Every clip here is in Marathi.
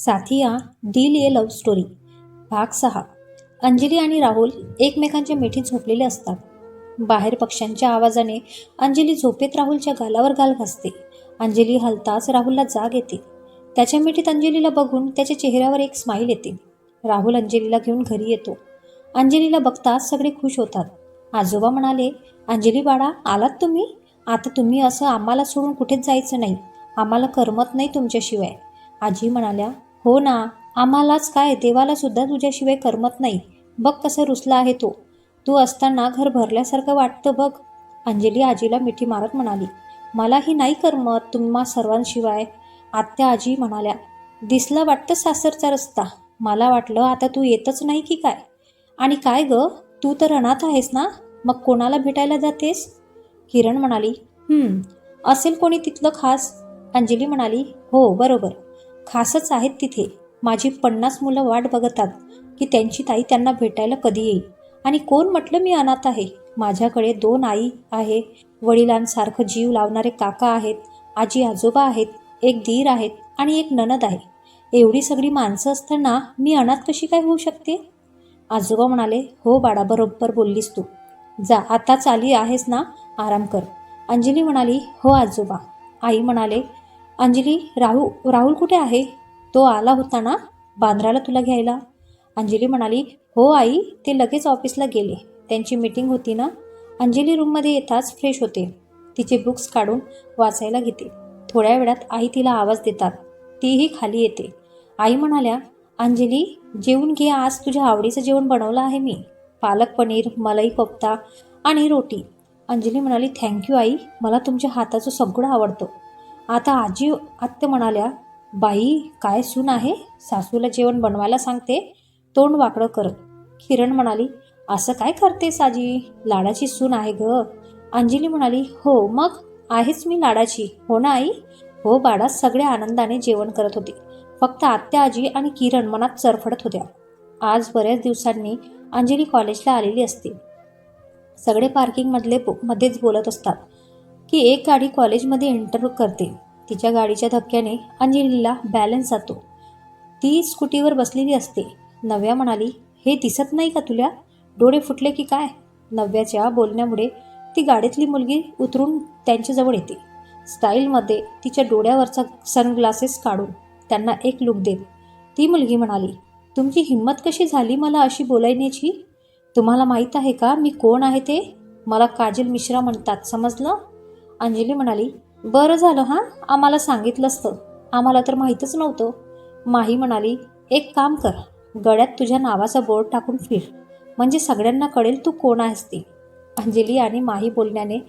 साथिया डील ये लव्ह स्टोरी भाग 6. अंजली आणि राहुल एकमेकांच्या मिठीत झोपलेले असतात. बाहेर पक्ष्यांच्या आवाजाने अंजली झोपेत राहुलच्या गालावर गाल घासते. अंजली हलताच राहुलला जाग येते. त्याच्या मिठीत अंजलीला बघून त्याच्या चेहऱ्यावर एक स्माईल येते. राहुल अंजलीला घेऊन घरी येतो. अंजलीला बघताच सगळे खुश होतात. आजोबा म्हणाले, अंजली बाळा, आलात तुम्ही? आता तुम्ही असं आम्हाला सोडून कुठेच जायचं नाही. आम्हाला करमत नाही तुमच्याशिवाय. आजी म्हणाल्या, हो ना, आम्हालाच काय, देवाला सुद्धा तुझ्याशिवाय करमत नाही. बघ कसं रुसला आहे तो. तू असताना घर भरल्यासारखं वाटतं बघ. अंजली आजीला मिठी मारत म्हणाली, मलाही नाही करमत तुम्हा सर्वांशिवाय. आत्या आजी म्हणाल्या, दिसला वाटतं सासरचा रस्ता. मला वाटलं आता तू येतच नाही की काय. आणि काय ग, तू तर अनाथ आहेस ना, मग कोणाला भेटायला जातेस? किरण म्हणाली, असेल कोणी तिथलं खास. अंजली म्हणाली, हो बरोबर, खासच आहेत तिथे. माझी 50 मुलं वाट बघतात की त्यांची ताई त्यांना भेटायला कधी येईल. आणि कोण म्हटलं मी अनाथ आहे? माझ्याकडे 2 आई आहे, वडिलांसारखं जीव लावणारे काका आहेत, आजी आजोबा आहेत, एक दीर आहेत आणि एक नणद आहे. एवढी सगळी माणसं असताना मी अनाथ कशी काय होऊ शकते? आजोबा म्हणाले, हो बाळा, बरोबर बोललीस तू. जा, आताच आली आहेस ना, आराम कर. अंजली म्हणाली, हो आजोबा. आई म्हणाले, अंजली, राहुल कुठे आहे? तो आला होता ना बांद्राला तुला घ्यायला? अंजली म्हणाली, हो आई, ते लगेच ऑफिसला गेले. त्यांची मीटिंग होती ना. अंजली रूममध्ये येताच फ्रेश होते. तिचे बुक्स काढून वाचायला घेते. थोड्या वेळात आई तिला आवाज देतात. तीही खाली येते. आई म्हणाल्या, अंजली, जेवून घे, आज तुझ्या आवडीचं जेवण बनवलं आहे मी. पालक पनीर, मलाई कोफ्ता आणि रोटी. अंजली म्हणाली, थँक्यू आई, मला तुमच्या हाताचं सगळं आवडतं. आता आजी आत्या म्हणाल्या, बाई, काय सून आहे, सासूला जेवण बनवायला सांगते, तोंड वाकडं करत. किरण म्हणाली, असं काय करतेस आजी, लाडाची सून आहे ग. अंजली म्हणाली, हो मग आहेच मी लाडाची, हो ना आई? हो बाळा. सगळे आनंदाने जेवण करत होते. फक्त आत्या आजी आणि किरण मनात चरफडत होत्या. आज बऱ्याच दिवसांनी अंजली कॉलेजला आलेली असते. सगळे मध्येच बोलत असतात की एक गाडी कॉलेजमध्ये एंटर करते. तिच्या गाडीच्या धक्क्याने अंजलीला बॅलन्स जातो. ती स्कूटीवर बसलेली असते. नव्या म्हणाली, हे दिसत नाही का तुला? डोळे फुटले की काय? नव्याच्या बोलण्यामुळे ती गाडीतली मुलगी उतरून त्यांच्याजवळ येते. स्टाईलमध्ये तिच्या डोळ्यावरचा सनग्लासेस काढून त्यांना एक लुक देत ती मुलगी म्हणाली, तुमची हिंमत कशी झाली मला अशी बोलायण्याची? तुम्हाला माहीत आहे का मी कोण आहे ते? मला काजल मिश्रा म्हणतात, समजलं? अंजली म्हणाली, बरं झालं हां, आम्हाला सांगितलं असतं, आम्हाला तर माहीतच नव्हतं. माही म्हणाली, एक काम कर, गळ्यात तुझ्या नावाचा बोर्ड टाकून फिर, म्हणजे सगळ्यांना कळेल तू कोण आहेस ते. अंजली आणि माही बोलण्याने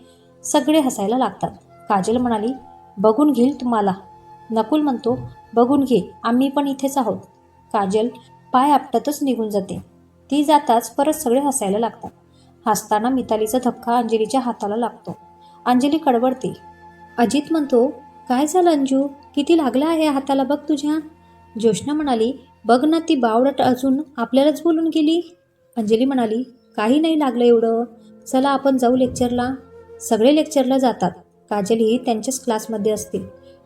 सगळे हसायला लागतात. काजल म्हणाली, बघून घेईल तुम्हाला. नकुल म्हणतो, बघून घे, आम्ही पण इथेच आहोत. काजल पाय आपटतच निघून जाते. ती जाताच परत सगळे हसायला लागतात. हसताना मितालीचा धक्का अंजलीच्या हाताला लागतो. अंजली कडबडते. अजित म्हणतो, काय झालं अंजू, किती लागलं आहे हाताला बघ तुझ्या. ज्योत्स्ना म्हणाली, बघ ना, ती बावळट अजून आपल्यालाच बोलून गेली. अंजली म्हणाली, काही नाही लागलं एवढं, चला आपण जाऊ लेक्चरला. सगळे लेक्चरला जातात. काजलही त्यांच्याच क्लासमध्ये असते.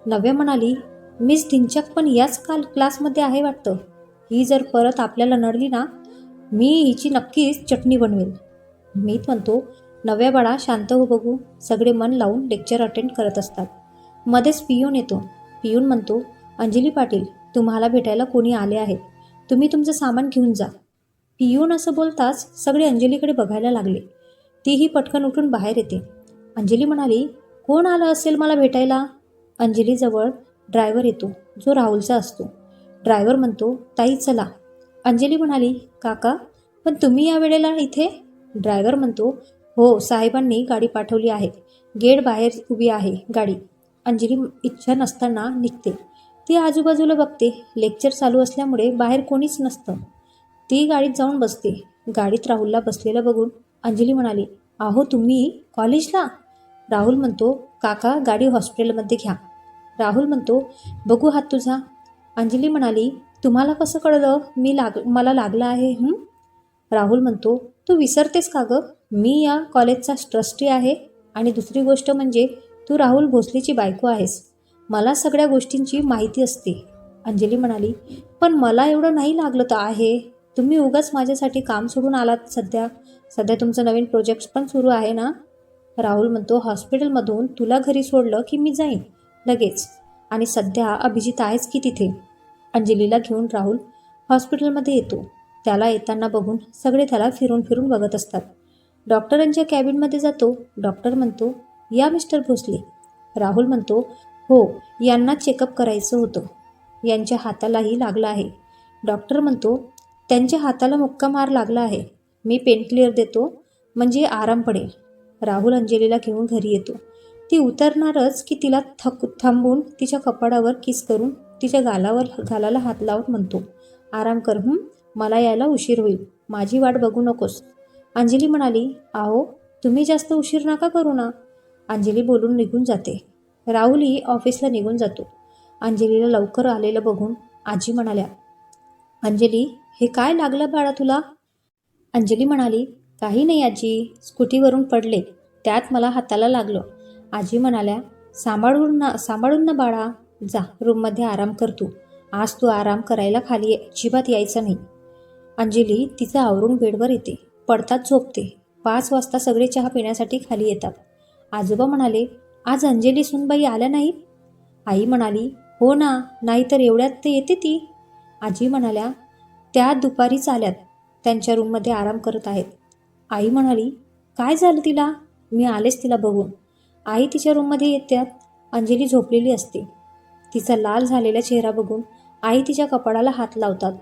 नव्या म्हणाली, मिस धिंचक पण याच क्लासमध्ये आहे वाटतं. ही जर परत आपल्याला नडली ना, मी हिची नक्कीच चटणी बनवेल. मीत म्हणतो, नव्या बाळा, शांत हो बघू. सगळे मन लावून लेक्चर अटेंड करत असतात. मध्येच पियून येतो. पियून म्हणतो, अंजली पाटील, तुम्हाला भेटायला कोणी आले आहेत, तुम्ही तुमचं सामान घेऊन जा. पियून असं बोलताच सगळे अंजलीकडे बघायला लागले. तीही पटकन उठून बाहेर येते. अंजली म्हणाली, कोण आलं असेल मला भेटायला? अंजलीजवळ ड्रायव्हर येतो, जो राहुलचा असतो. ड्रायव्हर म्हणतो, ताई चला. अंजली म्हणाली, काका, पण तुम्ही या वेळेला इथे? ड्रायव्हर म्हणतो, हो, साहेबांनी गाडी पाठवली आहे, गेट बाहेर उभी आहे गाडी. अंजली इच्छा नसताना निघते. ती आजूबाजूला बघते. लेक्चर चालू असल्यामुळे बाहेर कोणीच नसतं. ती गाडीत जाऊन बसते. गाडीत राहुलला बसलेलं बघून अंजली म्हणाली, अहो तुम्ही कॉलेजला? राहुल म्हणतो, काका, गाडी हॉस्पिटलमध्ये घ्या. राहुल म्हणतो, बघू हात तुझा. अंजली म्हणाली, तुम्हाला कसं कळलं मला लागलं आहे? राहुल म्हणतो, तू विसरतेस का गं, मी या कॉलेजचा ट्रस्टी आहे, आणि दुसरी गोष्ट म्हणजे तू राहुल भोसलेची बायको आहेस. मला सगळ्या गोष्टींची माहिती असते. अंजली म्हणाली, पण मला एवढं नाही लागलं तर आहे. तुम्ही उगाच माझ्यासाठी काम सोडून आलात सध्या. सध्या तुमचं नवीन प्रोजेक्ट पण सुरू आहे ना? राहुल म्हणतो, हॉस्पिटलमधून तुला घरी सोडलं की मी जाईन लगेच. आणि सध्या अभिजित आहेच की तिथे. अंजलीला घेऊन राहुल हॉस्पिटलमध्ये येतो. त्याला येताना बघून सगळे त्याला फिरून फिरून बघत असतात. डॉक्टरांच्या कॅबिनमध्ये जातो. डॉक्टर म्हणतो, या मिस्टर भोसले. राहुल म्हणतो, हो, यांना चेकअप करायचं होतं. यांच्या हातालाही लागलं आहे. डॉक्टर म्हणतो, त्यांच्या हाताला मुक्का मार लागला आहे. मी पेन क्लिअर देतो म्हणजे आराम पडेल. राहुल अंजलीला घेऊन घरी येतो. ती उतरणारच की तिला थांबून तिच्या कपाळावर किस करून तिच्या गालाला हात लावत म्हणतो, आराम कर, मला यायला उशीर होईल. माझी वाट बघू नकोस. अंजली म्हणाली, आहो, तुम्ही जास्त उशीर नका करू ना. अंजली बोलून निघून जाते. राहुलही ऑफिसला निघून जातो. अंजलीला लवकर आलेलं बघून आजी म्हणाल्या, अंजली, हे काय लागलं बाळा तुला? अंजली म्हणाली, काही नाही आजी, स्कूटीवरून पडले, त्यात मला हाताला लागलं. आजी म्हणाल्या, सांभाळून ना बाळा. जा, रूममध्ये आराम कर तू. आज तू आराम करायला खाली अजिबात यायचं नाही. अंजली तिचं आवरून बेडवर येते. पडतात झोपते. 5 वाजता सगळे चहा पिण्यासाठी खाली येतात. आजोबा म्हणाले, आज अंजली सुनबाई आल्या नाहीत? आई म्हणाली, हो ना, नाहीतर एवढ्यात ते येते ती. आजी म्हणाल्या, त्या दुपारीच आल्यात, त्यांच्या रूममध्ये आराम करत आहेत. आई म्हणाली, काय झालं तिला? मी आलेच तिला बघून. आई तिच्या रूममध्ये येतात. अंजली झोपलेली असते. तिचा लाल झालेला चेहरा बघून आई तिच्या कपाळाला हात लावतात.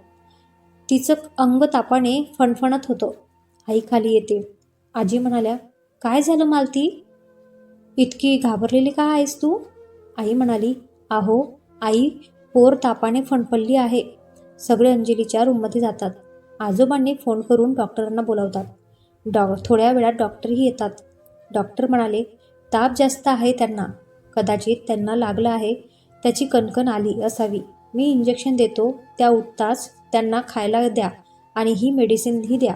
तिचं अंग तापाने फणफणत होतं. आई खाली येते. आजी म्हणाल्या, काय झालं मालती? इतकी घाबरलेली का आहेस तू? आई म्हणाली, अहो आई, पोर तापाने फणफणली आहे. सगळे अंजलीच्या रूममध्ये जातात. आजोबांनी फोन करून डॉक्टरांना बोलावतात. थोड्या वेळात डॉक्टरही येतात. डॉक्टर म्हणाले, ताप जास्त आहे त्यांना. कदाचित त्यांना लागलं आहे. त्याची कणकण आली असावी. मी इंजेक्शन देतो. त्या उठताच त्यांना खायला द्या आणि ही मेडिसिनही द्या.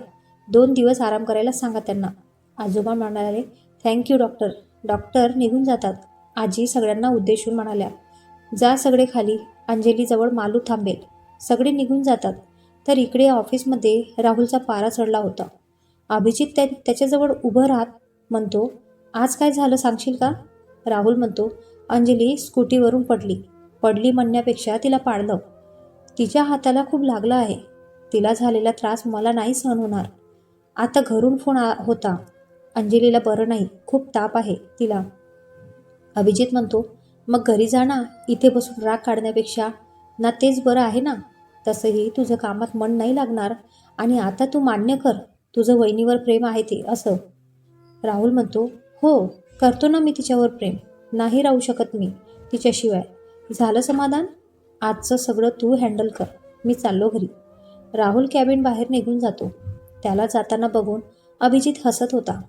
2 दिवस आराम करायला सांगा त्यांना. आजोबा म्हणाले, थँक्यू डॉक्टर. डॉक्टर निघून जातात. आजी सगळ्यांना उद्देशून म्हणाल्या, जा सगळे खाली. अंजलीजवळ मालू थांबेल. सगळे निघून जातात. तर इकडे ऑफिसमध्ये राहुलचा पारा चढला होता. अभिजित त्याच्याजवळ उभं राहत म्हणतो, आज काय झालं सांगशील का? राहुल म्हणतो, अंजली स्कूटीवरून पडली म्हणण्यापेक्षा तिला पाडलं. तिच्या हाताला खूप लागलं आहे. तिला झालेला त्रास मला नाही सहन होणार. आता घरून फोन होता. अंजलीला बरं नाही, खूप ताप आहे तिला. अभिजित म्हणतो, मग घरी जा ना. इथे बसून राग काढण्यापेक्षा ना तेच बरं आहे ना. तसंही तुझं कामात मन नाही लागणार. आणि आता तू मान्य कर, तुझं वहिनीवर प्रेम आहे ते असं. राहुल म्हणतो, हो, करतो ना मी तिच्यावर प्रेम. नाही राहू शकत मी तिच्याशिवाय. झालं समाधान? आजचं सगळं तू हँडल कर. मी चाललो घरी. राहुल कॅबिन बाहेर निघून जातो. त्याला जाताना बघून अभिजित हसत होता.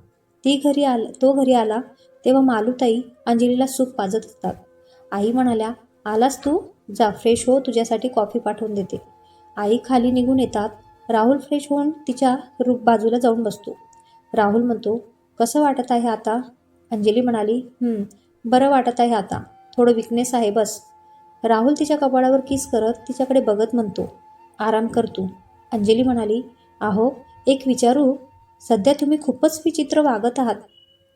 तो घरी आला तेव्हा मालूताई अंजलीला सूप पाजत असतात. आई म्हणाल्या, आलास तू? जा, फ्रेश हो, तुझ्यासाठी कॉफी पाठवून देते. आई खाली निघून येतात. राहुल फ्रेश होऊन तिच्या बाजूला जाऊन बसतो. राहुल म्हणतो, कसं वाटत आहे आता? अंजली म्हणाली, बरं वाटत आहे आता. थोडं विकनेस आहे बस. राहुल तिच्या कपाळावर किस करत तिच्याकडे बघत म्हणतो, आराम कर तू. अंजली म्हणाली, अहो, एक विचारू? सध्या तुम्ही खूपच विचित्र वागत आहात.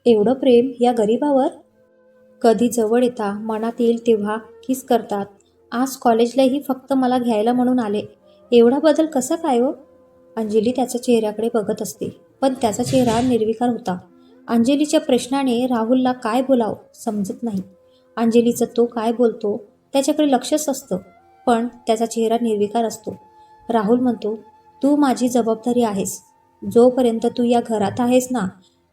एवढं प्रेम या गरीबावर? कधी जवळ येता, मनात येईल तेव्हा किस करतात. आज कॉलेजलाही फक्त मला घ्यायला म्हणून आले. एवढा बदल कसा काय हो? अंजली त्याच्या चेहऱ्याकडे बघत असते, पण त्याचा चेहरा निर्विकार होता. अंजलीच्या प्रश्नाने राहुलला काय बोलावं समजत नाही. अंजलीचं तो काय बोलतो त्याच्याकडे लक्षच असतं, पण त्याचा चेहरा निर्विकार असतो. राहुल म्हणतो, तू माझी जबाबदारी आहेस. जोपर्यंत तू या घरात आहेस ना,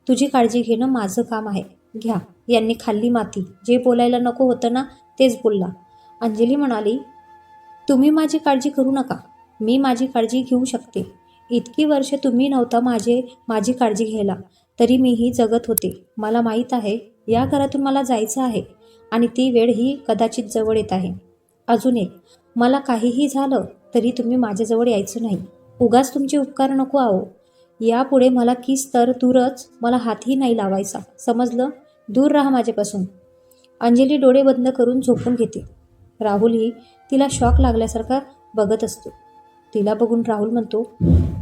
तुझी काळजी घेणं माझं काम आहे. घ्या. यांनी खाल्ली माती. जे बोलायला नको होतं ना, तेच बोलला. अंजली म्हणाली, तुम्ही माझी काळजी करू नका. मी माझी काळजी घेऊ शकते. इतकी वर्ष तुम्ही नव्हता माझी काळजी घ्यायला, तरी मीही जगत होते. मला माहीत आहे या घरातून मला जायचं आहे आणि ती वेळ ही कदाचित जवळ येत आहे. अजून एक, मला काहीही झालं तरी तुम्ही माझ्याजवळ यायचं नाही. उगाच तुमचे उपकार नको आहो. यापुढे मला किस तर दूरच, मला हातही नाही लावायचा. समजलं? दूर राहा माझ्यापासून. अंजली डोळे बंद करून झोपून घेते. राहुलही तिला शॉक लागल्यासारखा बघत असतो. तिला बघून राहुल म्हणतो,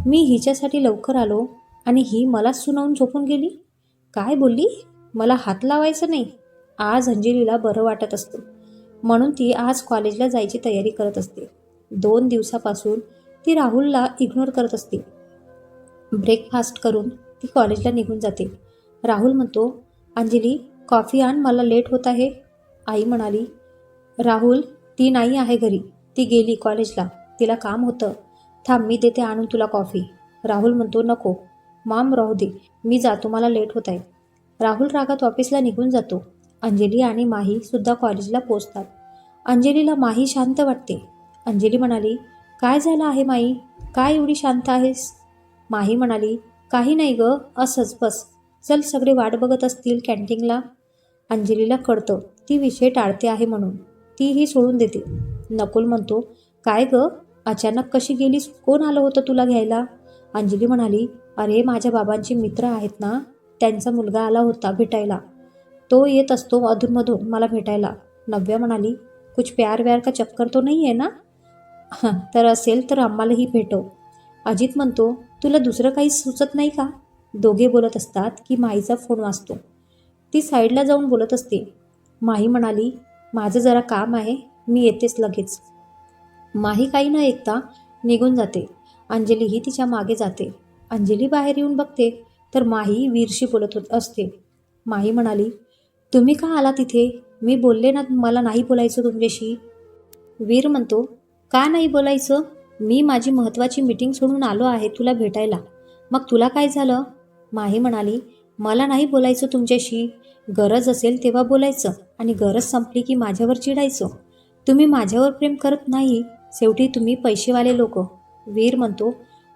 मी हिच्यासाठी लवकर आलो आणि ही मलाच सुनावून झोपून गेली. काय बोलली? मला हात लावायचं नाही. आज अंजलीला बरं वाटत असतं म्हणून ती आज कॉलेजला जायची तयारी करत असते. 2 दिवसापासून ती राहुलला इग्नोर करत असते. ब्रेकफास्ट करून ती कॉलेजला निघून जाते. राहुल म्हणतो, अंजली कॉफी आण, मला लेट होत आहे. आई म्हणाली, राहुल ती नाही आहे घरी, ती गेली कॉलेजला, तिला काम होतं. थांब मी देते आणून तुला कॉफी. राहुल म्हणतो, नको मॉम राहू दे, मी जातो, मला लेट होत आहे. राहुल रागात ऑफिसला निघून जातो. अंजली आणि माही सुद्धा कॉलेजला पोचतात. अंजलीला माही शांत वाटते. अंजली म्हणाली, काय झालं आहे माई, काय एवढी शांत आहेस? माही म्हणाली, काही नाही ग, असंच बस. चल सगळे वाट बघत असतील कॅन्टीनला. अंजलीला कळतं ती विषय टाळते आहे म्हणून तीही सोडून देते. नकुल म्हणतो, काय ग अचानक कशी गेलीस, कोण आलं होतं तुला घ्यायला? अंजली म्हणाली, अरे माझ्या बाबांचे मित्र आहेत ना, त्यांचा मुलगा आला होता भेटायला, तो येत असतो अधूनमधून मला भेटायला. नव्या म्हणाली, कुछ प्यार व्यार का चक्कर तो नाही आहे ना? तर असेल तर आम्हालाही भेटव. अजित म्हणतो, तुला दुसरं काही सुचत नाही का? दोघे बोलत असतात की माईचा फोन वाजतो. ती साईडला जाऊन बोलत असते. माही म्हणाली, माझं जरा काम आहे, मी येतेच लगेच. माही काही न ऐकता निघून जाते. अंजलीही तिच्या मागे जाते. अंजली बाहेर येऊन बघते तर माही वीरशी बोलत असते. माही म्हणाली, तुम्ही का आला तिथे? मी बोलले ना मला नाही बोलायचं तुमच्याशी. वीर म्हणतो, का नाही बोलायचं? मी माझी महत्त्वाची मीटिंग सोडून आलो आहे तुला भेटायला, मग तुला काय झालं? माही म्हणाली, मला नाही बोलायचं तुमच्याशी, गरज असेल तेव्हा बोलायचं आणि गरज संपली की माझ्यावर चिडायचं. तुम्ही माझ्यावर प्रेम करत नाही, शेवटी तुम्ही पैसेवाले लोक. वीर म्हणतो,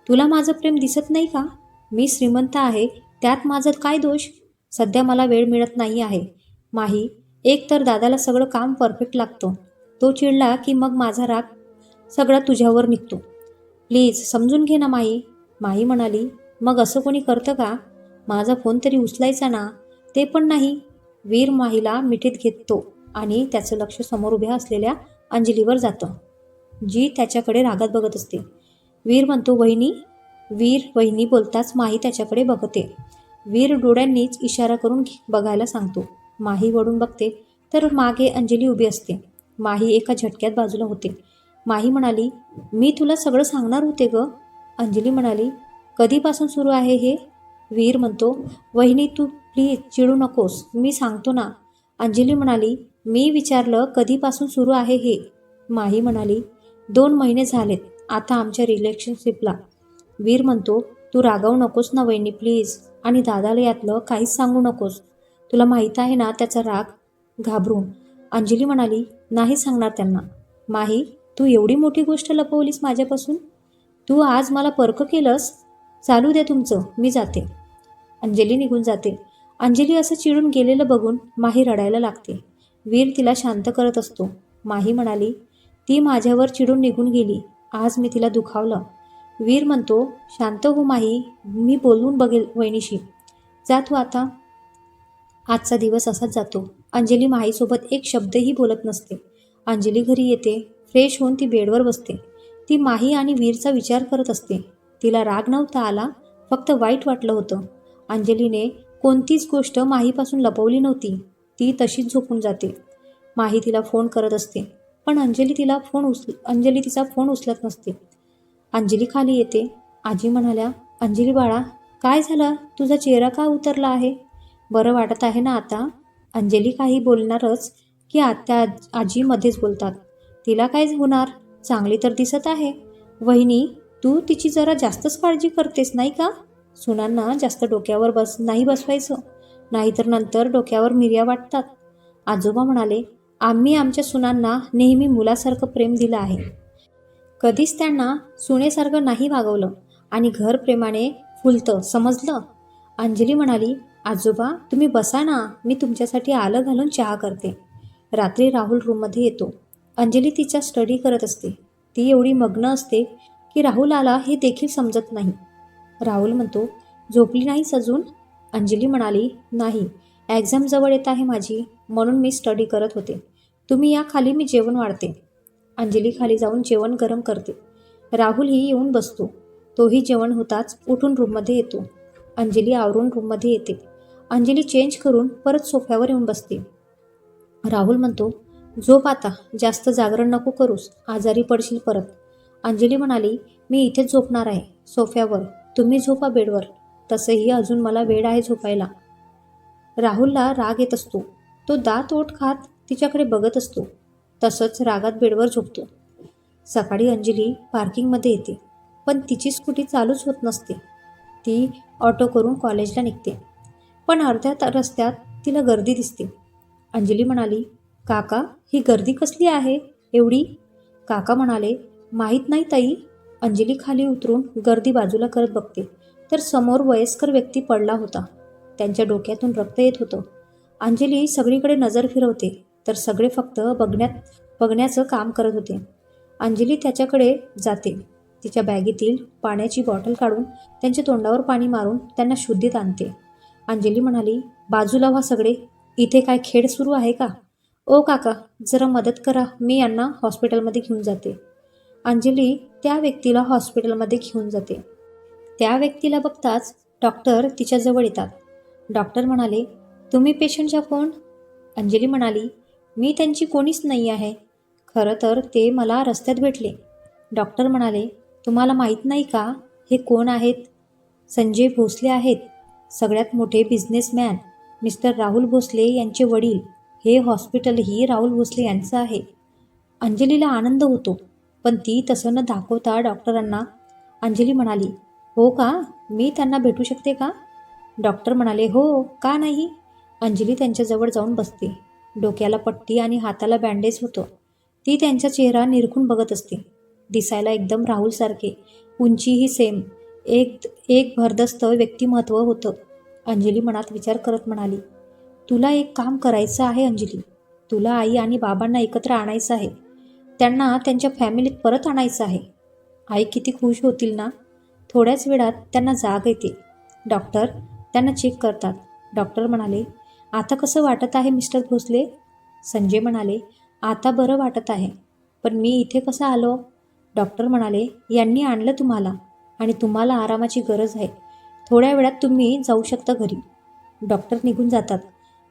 तुला माझं प्रेम दिसत नाही का? मी श्रीमंत आहे, त्यात माझं काय दोष? सध्या मला वेळ मिळत नाही आहे. माही, एक तर दादाला सगळं काम परफेक्ट लागतं, तो चिडला की मग माझा राग सगळा तुझ्यावर निघतो. प्लीज समजून घे ना माही. माही म्हणाली, मग असं कोणी करतं का? माझा फोन तरी उचलायचा ना, ते पण नाही. वीर माहीला मिठीत घेतो आणि त्याचं लक्ष समोर उभ्या असलेल्या अंजलीवर जातं, जी त्याच्याकडे रागात बघत असते. वीर म्हणतो, वहिनी. वीर वहिनी बोलताच माही त्याच्याकडे बघते. वीर डोळ्यांनीच इशारा करून बघायला सांगतो. माही वळून बघते तर मागे अंजली उभी असते. माही एका झटक्यात बाजूला होते. माही म्हणाली, मी तुला सगळं सांगणार होते ग. अंजली म्हणाली, कधीपासून सुरू आहे हे? वीर म्हणतो, वहिनी तू प्लीज चिडू नकोस, मी सांगतो ना. अंजली म्हणाली, मी विचारलं कधीपासून सुरू आहे हे? माही म्हणाली, 2 महिने झालेत आता आमच्या रिलेशनशिपला. वीर म्हणतो, तू रागावू नकोस ना वहिनी प्लीज, आणि दादाला यातलं काहीच सांगू नकोस, तुला माहीत आहे ना त्याचा राग. घाबरून अंजली म्हणाली, नाही सांगणार त्यांना. माही, तू एवढी मोठी गोष्ट लपवलीस माझ्यापासून? तू आज मला परक केलंस? चालू दे तुमचं, मी जाते. अंजली निघून जाते. अंजली असं चिडून गेलेलं बघून माही रडायला लागते. वीर तिला शांत करत असतो. माही म्हणाली, ती माझ्यावर चिडून निघून गेली, आज मी तिला दुखावलं. वीर म्हणतो, शांत हो माही, मी बोलवून बघेल वहिनीशी, जा तू आता. आजचा दिवस असाच जातो. अंजली माहीसोबत एक शब्दही बोलत नसते. अंजली घरी येते. फ्रेश होऊन ती बेडवर बसते. ती माही आणि वीरचा विचार करत असते. तिला राग नव्हता आला, फक्त वाईट वाटलं होतं. अंजलीने कोणतीच गोष्ट माहीपासून लपवली नव्हती. ती तशीच झोपून जाते. माही तिला फोन करत असते, पण अंजली तिचा फोन उचलत नसते. अंजली खाली येते. आजी म्हणाल्या, अंजली बाळा, काय झालं? तुझा चेहरा का उतरला आहे? बरं वाटत आहे ना आता? अंजली काही बोलणारच की आत्या आजी मध्येच बोलतात, तिला काय होणार, चांगली तर दिसत आहे. वहिनी, तू तिची जरा जास्तच काळजी करतेस नाही का? सुनांना जास्त डोक्यावर नाही बसवायचं, नाहीतर नंतर डोक्यावर मिऱ्या वाटतात. आजोबा म्हणाले, आम्ही आमच्या सुनांना नेहमी मुलासारखं प्रेम दिलं आहे, कधीच त्यांना सुनेसारखं नाही वागवलं, आणि घर प्रेमाने फुलतं, समजलं? अंजली म्हणाली, आजोबा तुम्ही बसा ना, मी तुमच्यासाठी आलं घालून चहा करते. रात्री राहुल रूममध्ये येतो. अंजली तिचा स्टडी करत असते. ती एवढी मग्न असते की राहुल आला हे देखील समजत नाही. राहुल म्हणतो, झोपली नाहीस अजून? अंजली म्हणाली, नाही, एक्झाम जवळ येत आहे माझी, म्हणून मी स्टडी करत होते. तुम्ही या खाली, मी जेवण वाढते. अंजली खाली जाऊन जेवण गरम करते. राहुलही येऊन बसतो. तोही जेवण होताच उठून रूममध्ये येतो. अंजली आवरून रूममध्ये येते. अंजली चेंज करून परत सोफ्यावर येऊन बसते. राहुल म्हणतो, झोप आता, जास्त जागरण नको करूस, आजारी पडशील परत. अंजली म्हणाली, मी इथेच झोपणार आहे, सोफ्यावर. तुम्ही झोपा बेडवर. तसंही अजून मला वेळ आहे झोपायला. राहुलला राग येत असतो. तो दात ओठ खात तिच्याकडे बघत असतो. तसंच रागात बेडवर झोपतो. सकाळी अंजली पार्किंगमध्ये येते, पण तिची स्कूटी चालूच होत नसते. ती ऑटो करून कॉलेजला निघते, पण अर्ध्या रस्त्यात तिला गर्दी दिसते. अंजली म्हणाली, काका, ही गर्दी कसली आहे एवढी? काका म्हणाले, माहीत नाही ताई. अंजली खाली उतरून गर्दी बाजूला करत बघते, तर समोर वयस्कर व्यक्ती पडला होता. त्यांच्या डोक्यातून रक्त येत होतं. अंजली सगळीकडे नजर फिरवते, तर सगळे फक्त बघण्याचं काम करत होते. अंजली त्याच्याकडे जाते. तिच्या बॅगेतील पाण्याची बॉटल काढून त्यांच्या तोंडावर पाणी मारून त्यांना शुद्धीत आणते. अंजली म्हणाली, बाजूला व्हा सगळे, इथे काय खेळ सुरू आहे का? ओ काका, जरा मदत करा, मी यांना हॉस्पिटलमध्ये घेऊन जाते. अंजली त्या व्यक्तीला हॉस्पिटलमध्ये घेऊन जाते. त्या व्यक्तीला बघताच डॉक्टर तिच्याजवळ येतात. डॉक्टर म्हणाले, तुम्ही पेशंटच्या कोण? अंजली म्हणाली, मी त्यांची कोणीच नाही आहे. खरं तर ते मला रस्त्यात भेटले. डॉक्टर म्हणाले, तुम्हाला माहीत नाही का हे कोण आहेत? संजय भोसले आहेत, सगळ्यात मोठे बिझनेसमॅन. मिस्टर राहुल भोसले यांचे वडील. हे हॉस्पिटलही राहुल भोसले यांचं आहे. अंजलीला आनंद होतो, पण ती तसं न दाखवता डॉक्टरांना अंजली म्हणाली, हो का, मी त्यांना भेटू शकते का? डॉक्टर म्हणाले, हो, का नाही? अंजली त्यांच्याजवळ जाऊन बसते. डोक्याला पट्टी आणि हाताला बँडेज होतं. ती त्यांचा चेहरा निरखून बघत असते. दिसायला एकदम राहुलसारखे, उंचीही सेम, एक भरदस्त व्यक्तिमत्व होतं. अंजली मनात विचार करत म्हणाली, तुला एक काम करायचं आहे अंजली. तुला आई आणि बाबांना एकत्र आणायचं आहे. त्यांना त्यांच्या फॅमिलीत परत आणायचं आहे. आई किती खुश होतील ना. थोड्याच वेळात त्यांना जाग येते. डॉक्टर त्यांना चेक करतात. डॉक्टर म्हणाले, आता कसं वाटत आहे मिस्टर भोसले? संजय म्हणाले, आता बरं वाटत आहे. पण मी इथे कसं आलो? डॉक्टर म्हणाले, यांनी आणलं तुम्हाला आणि तुम्हाला आरामाची गरज आहे. थोड्या वेळात तुम्ही जाऊ शकता घरी. डॉक्टर निघून जातात.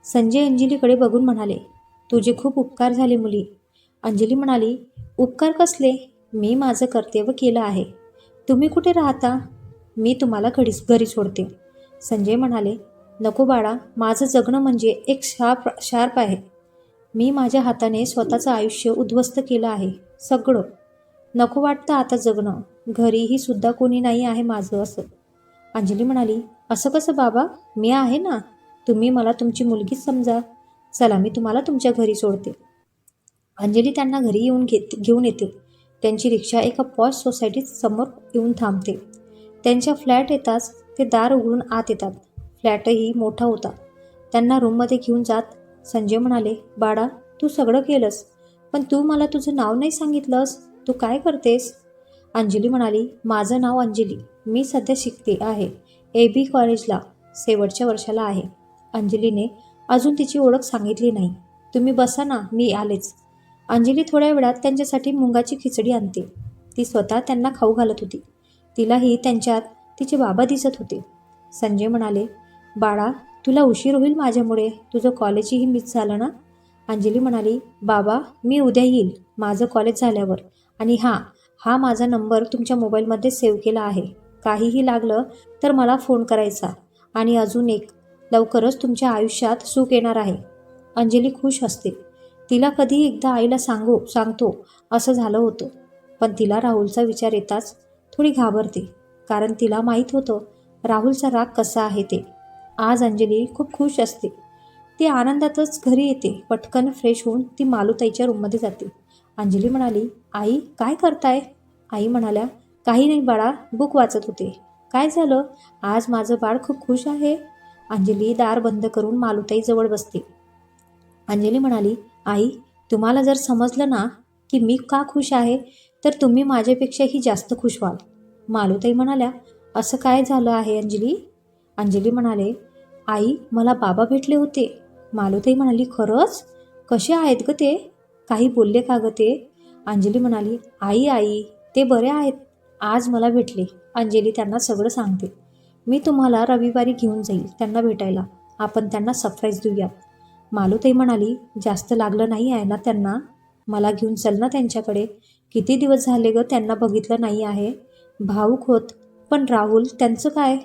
संजय अंजलीकडे बघून म्हणाले, तुझे खूप उपकार झाले मुली. अंजली म्हणाली, उपकार कसले? मी माझं कर्तव्य केलं आहे. तुम्ही कुठे राहता? मी तुम्हाला घरी सोडते. संजय म्हणाले, नको बाळा, माझं जगणं म्हणजे एक शार्प आहे. मी माझ्या हाताने स्वतःचं आयुष्य उद्ध्वस्त केलं आहे, सगळं. नको वाटतं आता जगणं. घरीही सुद्धा कोणी नाही आहे माझं असं. अंजली म्हणाली, असं कसं बाबा, मी आहे ना. तुम्ही मला तुमची मुलगीच समजा. चला, मी तुम्हाला तुमच्या घरी सोडते. अंजली त्यांना घरी घेऊन येते. त्यांची रिक्षा एका पॉश सोसायटीत समोर येऊन थांबते. त्यांच्या फ्लॅट येताच ते दार उघडून आत येतात. फ्लॅटही मोठा होता. त्यांना रूममध्ये घेऊन जात संजय म्हणाले, बाळा, तू सगळं केलंस, पण तू मला तुझं नाव नाही सांगितलंस. तू काय करतेस? अंजली म्हणाली, माझं नाव अंजली. मी सध्या शिकते आहे AB कॉलेजला, शेवटच्या वर्षाला आहे. अंजलीने अजून तिची ओळख सांगितली नाही. तुम्ही बसा ना, मी आलेच. अंजली थोड्या वेळात त्यांच्यासाठी मुंगाची खिचडी आणते. ती स्वतः त्यांना खाऊ घालत होती. तिलाही त्यांच्यात तिचे बाबा दिसत होते. संजय म्हणाले, बाळा, तुला उशीर होईल माझ्यामुळे. तुझं कॉलेजही मिस झालं ना. अंजली म्हणाली, बाबा, मी उद्या येईल माझं कॉलेज झाल्यावर. आणि हा माझा नंबर तुमच्या मोबाईलमध्ये सेव्ह केला आहे. काहीही लागलं तर मला फोन करायचा. आणि अजून एक, लवकरच तुमच्या आयुष्यात सुख येणार आहे. अंजली खुश असते. तिला कधी एकदा आईला सांगतो असं झालं होतं. पण तिला राहुलचा विचार येताच थोडी घाबरते, कारण तिला माहीत होतं राहुलचा राग कसा आहे ते. आज अंजली खूप खुश असते. ती आनंदातच घरी येते. पटकन फ्रेश होऊन ती मालूताईच्या रूममध्ये जाते. अंजली म्हणाली, आई, काय करताय? आई म्हणाल्या, काही नाही बाळा, बुक वाचत होते. काय झालं? आज माझं बाळ खूप खुश आहे. अंजली दार बंद करून मालूताईजवळ बसते. अंजली म्हणाली, आई, तुम्हाला जर समजलं ना की मी का खुश आहे, तर तुम्ही माझ्यापेक्षाही जास्त खुश व्हाल. मालूताई म्हणाल्या, असं काय झालं आहे अंजली? अंजली म्हणाले, आई, मला बाबा भेटले होते. मालूताई म्हणाली, खरंच? कसे आहेत ग ते? काही बोलले का ग ते? अंजली म्हणाली, आई आई ते बरे आहेत, आज मला भेटले. अंजली त्यांना सगळं सांगते. मी तुम्हाला रविवारी घेऊन जाईल त्यांना भेटायला, आपण त्यांना सरप्राईज देऊयात. मालूताई म्हणाली, जास्त लागलं नाही आहे ना त्यांना, मला घेऊन चल ना त्यांच्याकडे, किती दिवस झाले ग त्यांना बघितलं नाही आहे. भावूक होत. पण राहुल त्यांचं काय?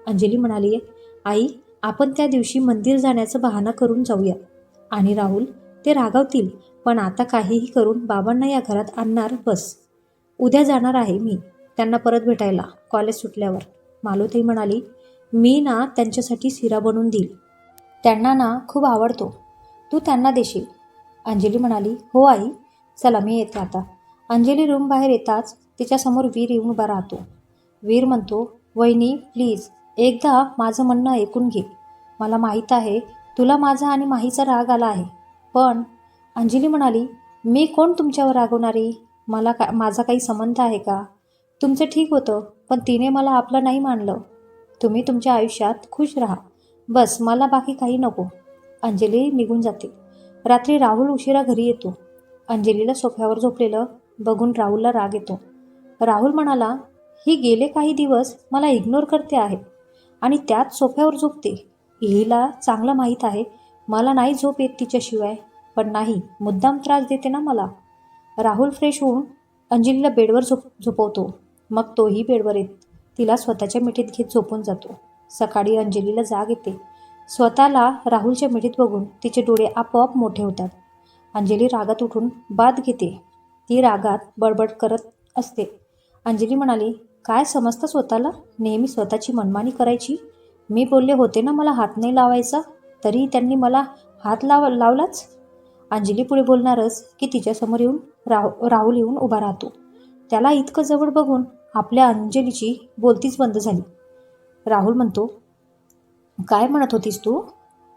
अंजली म्हणाली, आई आपण त्या दिवशी मंदिर जाण्याचं बहाणा करून जाऊया. आणि राहुल ते रागावतील, पण आता काहीही करून बाबांना या घरात आणणार बस. उद्या जाणार आहे मी त्यांना परत भेटायला कॉलेज सुटल्यावर. मालूताई म्हणाली, मी ना त्यांच्यासाठी शिरा बनवून देईल, त्यांना ना खूप आवडतो, तू त्यांना देशील. अंजली म्हणाली, हो आई, चला मी येते आता. अंजली रूम बाहेर येताच तिच्यासमोर वीर येऊन उभा राहतो. वीर म्हणतो, वहिनी प्लीज एकदा माझं म्हणणं ऐकून घे. मला माहीत आहे तुला माझा आणि माहीचा राग आला आहे, पण अंजली म्हणाली, मी कोण तुमच्यावर रागवणारी, माझा काही संबंध आहे का? तुमचं ठीक होतं, पण तिने मला आपलं नाही मानलं. तुम्ही तुमच्या आयुष्यात खुश राहा, बस मला बाकी काही नको. अंजली निघून जाते. रात्री राहुल उशिरा घरी येतो. अंजलीला सोफ्यावर झोपलेलं बघून राहुलला राग येतो. राहुल म्हणाला, ही गेले काही दिवस मला इग्नोर करते आहे आणि त्यात सोफ्यावर झोपते. हिला चांगलं माहीत आहे मला नाही झोप येत तिच्याशिवाय, पण नाही, मुद्दाम त्रास देते ना मला. राहुल फ्रेश होऊन अंजलीला बेडवर झोपवतो. मग तोही बेडवर येत तिला स्वतःच्या मिठीत घेत झोपून जातो. सकाळी अंजलीला जाग येते. स्वतःला राहुलच्या मिठीत बघून तिचे डोळे आपोआप मोठे होतात. अंजली रागात उठून बाथ घेते. ती रागात बडबड करत असते. अंजली म्हणाली, काय समजतं स्वतःला, नेहमी स्वतःची मनमानी करायची. मी बोलले होते ना मला हात नाही लावायचा, तरी त्यांनी मला हात लावलाच. अंजली पुढे बोलणारच की तिच्यासमोर येऊन राहुल येऊन उभा राहतो. त्याला इतकं जवळ बघून आपल्या अंजलीची बोलतीच बंद झाली. राहुल म्हणतो, काय म्हणत होतीस तू?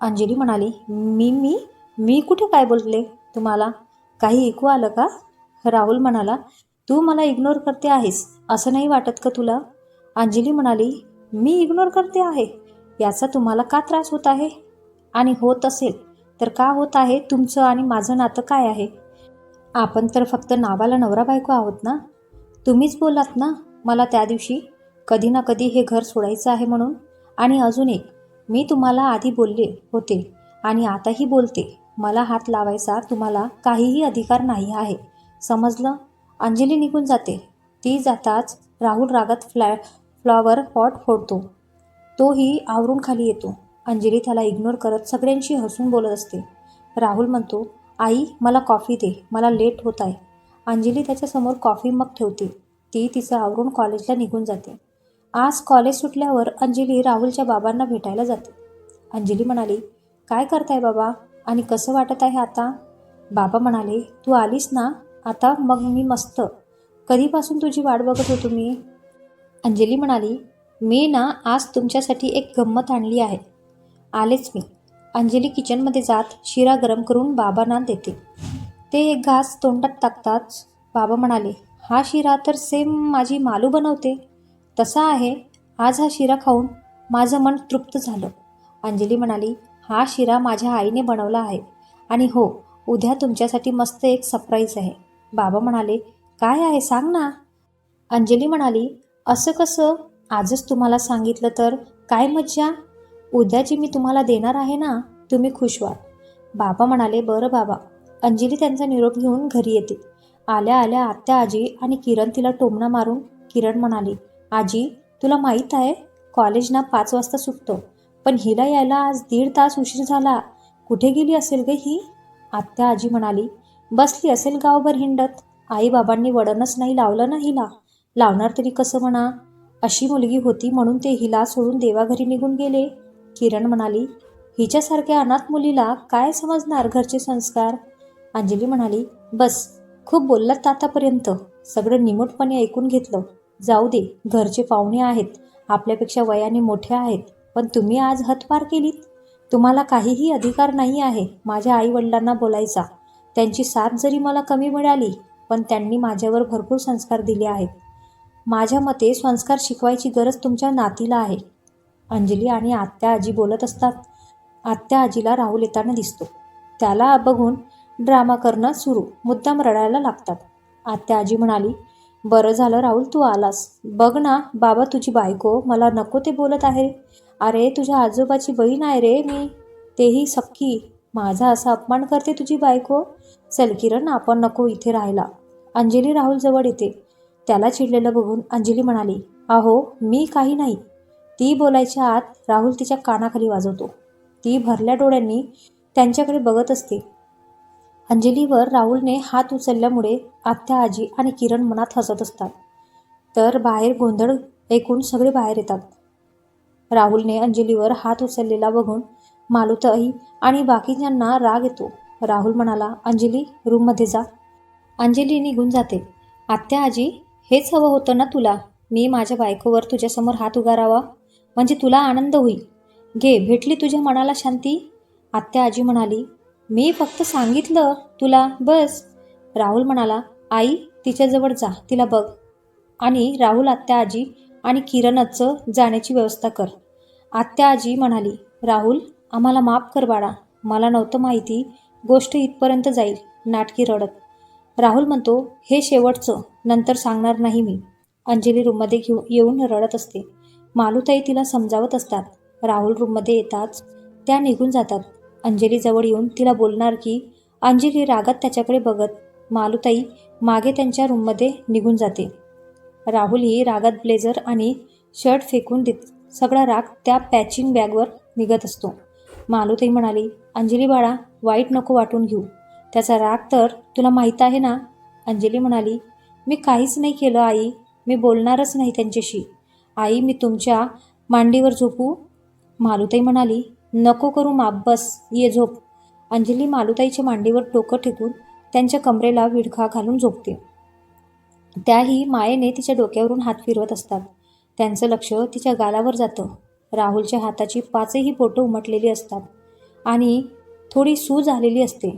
अंजली म्हणाली, मी मी मी कुठे काय बोलले तुम्हाला, काही ऐकू आलं का? राहुल म्हणाला, तू मला इग्नोर करते आहेस असं नाही वाटत का तुला? अंजली म्हणाली, मी इग्नोर करते आहे, याचा तुम्हाला का त्रास होत आहे? आणि होत असेल तर का होत आहे? तुमचं आणि माझं नातं काय आहे? आपण तर फक्त नावाला नवरा बायको आहोत ना. तुम्हीच बोलात ना मला त्या दिवशी, कधी ना कधी हे घर सोडायचं आहे म्हणून. आणि अजून एक, मी तुम्हाला आधी बोलले होते आणि आताही बोलते, मला हात लावायचा तुम्हाला काहीही अधिकार नाही आहे, समजलं? अंजली निघून जाते. ती जाताच राहुल रागात फ्लॉवर पॉट फोडतो. तोही आवरून खाली येतो. अंजली त्याला इग्नोर करत सगळ्यांशी हसून बोलत असते. राहुल म्हणतो, आई मला कॉफी दे, मला लेट होत आहे. अंजली त्याच्यासमोर कॉफी मग ठेवते. ती तिचं आवरून कॉलेजला निघून जाते. आज कॉलेज सुटल्यावर अंजली राहुलच्या बाबांना भेटायला जाते. अंजली म्हणाली, काय करताय बाबा आणि कसं वाटत आहे आता? बाबा म्हणाले, तू आलीस ना आता, मग मी मस्त. कधीपासून तुझी वाट बघत होतो मी. अंजली म्हणाली, मी ना आज तुमच्यासाठी एक गंमत आणली आहे, आलेच मी. अंजली किचनमध्ये जात शिरा गरम करून बाबांना देते. ते एक घास तोंडात टाकताच बाबा म्हणाले, हा शिरा तर सेम माझी मालू बनवते तसा आहे. आज हा शिरा खाऊन माझं मन तृप्त झालं. अंजली म्हणाली, हा शिरा माझ्या आईने बनवला आहे आणि हो, उद्या तुमच्यासाठी मस्त एक सरप्राईज आहे. बाबा म्हणाले, काय आहे सांग ना. अंजली म्हणाली, असं कसं, आजच तुम्हाला सांगितलं तर काय मज्जा, उद्या जी मी तुम्हाला देणार आहे ना, तुम्ही खुश व्हाल. बाबा म्हणाले, बरं बाबा. अंजली त्यांचा निरोप घेऊन घरी येते. आल्या आल्या आत्या आजी आणि किरण तिला टोमणा मारून किरण म्हणाली, आजी तुला माहीत आहे कॉलेज ना 5 वाजता सुटतं, पण हिला यायला आज 1.5 तास उशीर झाला, कुठे गेली असेल ग ही? आत्या आजी म्हणाली, बसली असेल गावभर हिंडत, आईबाबांनी वळणच नाही लावलं ना हिला, लावणार तरी कसं म्हणा, अशी मुलगी होती म्हणून ते हिला सोडून देवाघरी निघून गेले. किरण म्हणाली, हिच्यासारख्या अनाथ मुलीला काय समजणार घरचे संस्कार. अंजली म्हणाली, बस खूप बोललात आतापर्यंत, सगळं निमूटपणे ऐकून घेतलं, जाऊ दे, घरचे पाहुणे आहेत, आपल्यापेक्षा वयाने मोठे आहेत, पण तुम्ही आज हद्दपार केलीत. तुम्हाला काहीही अधिकार नाही आहे माझ्या आईवडिलांना बोलायचा. त्यांची साथ जरी मला कमी मिळाली, पण त्यांनी माझ्यावर भरपूर संस्कार दिले आहेत. माझ्या मते संस्कार शिकवायची गरज तुमच्या नातीला आहे. अंजली आणि आत्या आजी बोलत असतात. आत्या आजीला राहुल येताना दिसतो. त्याला बघून ड्रामा करणं सुरू, मुद्दाम रडायला लागतात. आत्या आजी म्हणाली, बरं झालं राहुल तू आलास. बघ ना बाबा तुझी बायको मला नको ते बोलत आहे. अरे तुझ्या आजोबाची बहीण आहे रे मी, तेही सख्खी. माझा असा अपमान करते तुझी बायको. चल किरण आपण नको इथे राहायला. अंजली राहुल जवळ येते. त्याला चिडलेलं बघून अंजली म्हणाली, अहो मी काही नाही. ती बोलायच्या आत राहुल तिच्या कानाखाली वाजवतो. ती भरल्या डोळ्यांनी त्यांच्याकडे बघत असते. अंजलीवर राहुलने हात उचलल्यामुळे आत्या आजी आणि किरण मनात हसत असतात. तर बाहेर गोंधळ ऐकून सगळे बाहेर येतात. राहुलने अंजलीवर हात उचललेला बघून मालूताई आणि बाकीच्यांना राग येतो. राहुल म्हणाला, अंजली रूममध्ये जा. अंजली निघून जाते. आत्या आजी, हेच हवं होतं ना तुला. मी माझ्या बायकोवर तुझ्यासमोर हात उगारावा म्हणजे तुला आनंद होईल. घे भेटली तुझ्या मनाला शांती. आत्या आजी म्हणाली, मी फक्त सांगितलं तुला बस. राहुल म्हणाला, आई तिच्याजवळ जा तिला बघ. आणि राहुल आत्या आजी आणि किरणचं जाण्याची व्यवस्था कर. आत्या आजी म्हणाली, राहुल आम्हाला माफ कर बाळा. मला नव्हतं माहिती गोष्ट इथपर्यंत जाईल. नाटकी रडत राहुल म्हणतो, हे शेवटचं, नंतर सांगणार नाही मी. अंजली रूममध्ये येऊन रडत असते. मालूताई तिला समजावत असतात. राहुल रूममध्ये येताच त्या निघून जातात. अंजली जवळ येऊन तिला बोलणार की अंजली रागात त्याच्याकडे बघत मालूताई मागे त्यांच्या रूममध्ये निघून जाते. राहुल ही रागात ब्लेझर आणि शर्ट फेकून देत सगळा राग त्या पॅचिंग बॅगवर निघत असतो. मालूताई म्हणाली, अंजली बाळा वाईट नको वाटून घेऊ. त्याचा राग तर तुला माहीत आहे ना. अंजली म्हणाली, मी काहीच नाही केलं आई. मी बोलणारच नाही त्यांच्याशी. आई मी तुमच्या मांडीवर झोपू. मालूताई म्हणाली, नको करू माप बस ये झोप. अंजली मालूताईच्या मांडीवर डोकं टेकून त्यांच्या कमरेला विडखा घालून झोपते. त्याही मायेने तिच्या डोक्यावरून हात फिरवत असतात. त्यांचं लक्ष तिच्या गालावर जातं. राहुलच्या हाताची पाचही बोटं उमटलेली असतात आणि थोडी सूज आलेली असते.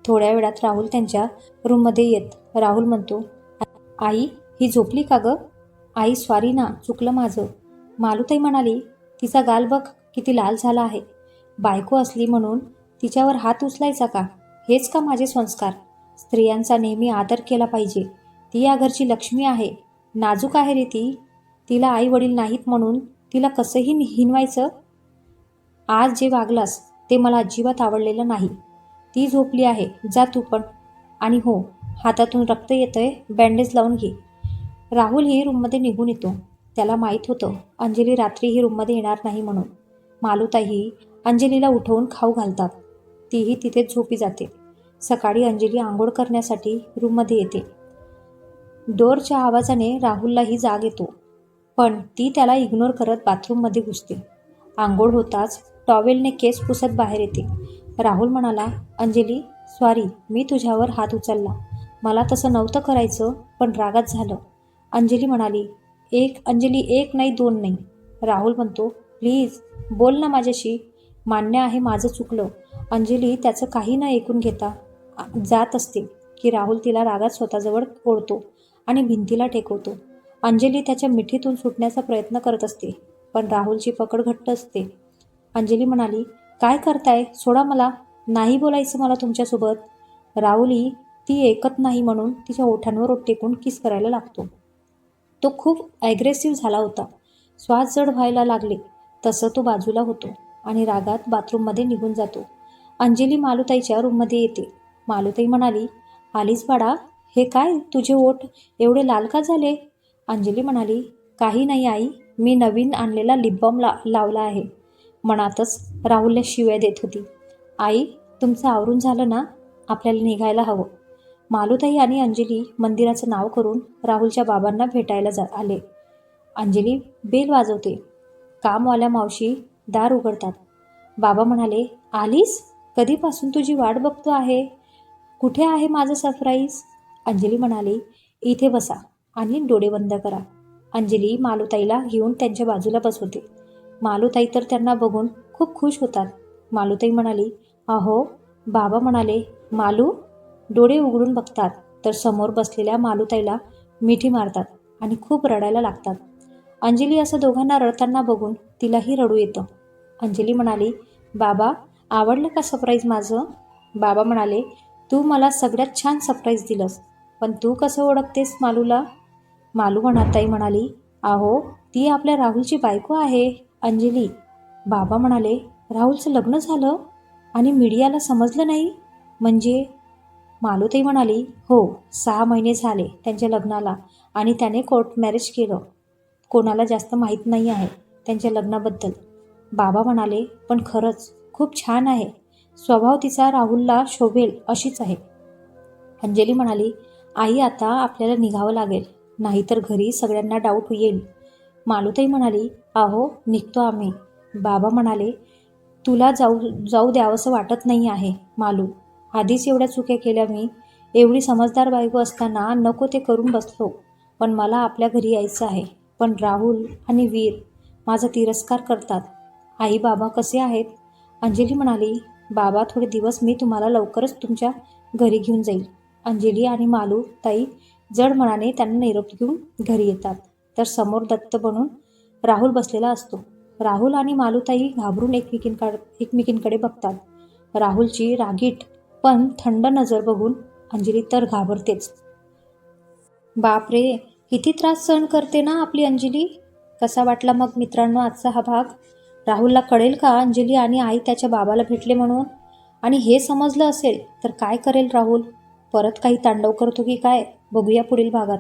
थोड्या वेळात राहुल त्यांच्या रूममध्ये येत राहुल म्हणतो, आई ही झोपली का गं. आई सॉरी ना चुकलं माझं. मालूताई म्हणाली, तिचा गाल बघ किती लाल झाला आहे. बायको असली म्हणून तिच्यावर हात उचलायचा का. हेच का माझे संस्कार. स्त्रियांचा नेहमी आदर केला पाहिजे. ती या घरची लक्ष्मी आहे. नाजूक आहे रे ती. तिला आई वडील नाहीत म्हणून तिला कसंही हिनवायचं. आज जे वागलास ते मला अजिबात आवडलेलं नाही. ती झोपली आहे जा तू पण. आणि हो हातातून रक्त येतंय बँडेज लावून घे. राहुल ही रूममध्ये निघून येतो. त्याला माहीत होतं अंजली रात्री ही रूममध्ये येणार नाही म्हणून. मालूताई अंजलीला उठवून खाऊ घालतात. तीही तिथेच झोपी जाते. सकाळी अंजली आंघोळ करण्यासाठी रूममध्ये येते. डोरच्या आवाजाने राहुललाही जाग येतो. पण ती त्याला इग्नोर करत बाथरूममध्ये घुसते. आंघोळ होताच टॉवेलने केस पुसत बाहेर येते. राहुल म्हणाला, अंजली सॉरी मी तुझ्यावर हात उचलला. मला तसं नव्हतं करायचं पण रागात झालं. अंजली म्हणाली, अंजली एक नाही दोन नाही. राहुल म्हणतो, प्लीज बोल ना माझ्याशी. मान्य आहे माझं चुकलं. अंजली त्याचं काही न ऐकून घेता जात असते की राहुल तिला रागात स्वतःजवळ ओढतो आणि भिंतीला टेकवतो. अंजली त्याच्या मिठीतून सुटण्याचा प्रयत्न करत असते पण राहुलची पकड घट्ट असते. अंजली म्हणाली, काय करताय सोडा मला. नाही बोलायचं मला तुमच्यासोबत. राहुलही ती ऐकत नाही म्हणून तिच्या ओठांवर ओठ टेकून किस करायला लागतो. तो खूप ॲग्रेसिव्ह झाला होता. श्वास जड व्हायला लागले तसं तो बाजूला होतो आणि रागात बाथरूममध्ये निघून जातो. अंजली मालूताईच्या रूममध्ये येते. मालूताई म्हणाली, आलीस बाळा. हे काय तुझे ओठ एवढे लाल का झाले. अंजली म्हणाली, काही नाही आई. मी नवीन आणलेला लिप बाम लावला आहे. मनातच राहुलला शिव्या देत होती. आई तुमचं आवरून झालं ना. आपल्याला निघायला हवं. मालूताई आणि अंजली मंदिराचं नाव करून राहुलच्या बाबांना भेटायला आले. अंजली बेल वाजवते. कामवाल्या मावशी दार उघडतात. बाबा म्हणाले, आलीस. कधीपासून तुझी वाट बघतो आहे. कुठे आहे माझं सरप्राईज. अंजली म्हणाली, इथे बसा आणि डोळे बंद करा. अंजली मालूताईला घेऊन त्यांच्या बाजूला बसवते. मालूताई तर त्यांना बघून खूप खुश होतात. मालूताई म्हणाली, अहो. बाबा म्हणाले, मालू. डोळे उघडून बघतात तर समोर बसलेल्या मालूताईला मिठी मारतात आणि खूप रडायला लागतात. अंजली असं दोघांना रडताना बघून तिलाही रडू येतं. अंजली म्हणाली, बाबा आवडलं का सरप्राईज माझं. बाबा म्हणाले, तू मला सगळ्यात छान सरप्राईज दिलंस पण तू कसं ओळखतेस मालूला? ताई म्हणाली, अहो ती आपल्या राहुलची बायको आहे, अंजली. बाबा म्हणाले, राहुलचं लग्न झालं आणि मीडियाला समजलं नाही म्हणजे? मालूताई म्हणाली, हो, 6 महिने झाले त्यांच्या लग्नाला आणि त्याने कोर्ट मॅरेज केलं. कोणाला जास्त माहीत नाही आहे त्यांच्या लग्नाबद्दल. बाबा म्हणाले, पण खरंच खूप छान आहे. स्वभाव तिचा राहुलला शोभेल अशीच आहे. अंजली म्हणाली, आई आता आपल्याला निघावं लागेल, नाहीतर घरी सगळ्यांना डाऊट येईल. मालूताई म्हणाली, अहो निघतो आम्ही. बाबा म्हणाले, तुला जाऊ जाऊ द्यावंसं वाटत नाही आहे मालू. आधीच एवढ्या चुक्या केल्या मी. एवढी समजदार बायको असताना नको ते करून बसलो. पण मला आपल्या घरी यायचं आहे. पण राहुल आणि वीर माझा तिरस्कार करतात. आई बाबा कसे आहेत? अंजली म्हणाली, बाबा थोडे दिवस मी तुम्हाला लवकरच तुमच्या घरी घेऊन जाईल. अंजली आणि मालू ताई जड मनाने त्यांना निरोप घेऊन घरी येतात. तर समोर दत्त बनून राहुल बसलेला असतो. राहुल आणि मालूताई घाबरून एकमेकींकडे बघतात. राहुलची रागीट पण थंड नजर बघून अंजली तर घाबरतेच. बापरे, किती त्रास सहन करते ना आपली अंजली. कसा वाटला मग मित्रांनो आजचा हा भाग? राहुलला कळेल का अंजली आणि आई त्याच्या बाबाला भेटले म्हणून? आणि हे समजलं असेल तर काय करेल राहुल? परत काही तांडव करतो की काय? बघूया पुढील भागात.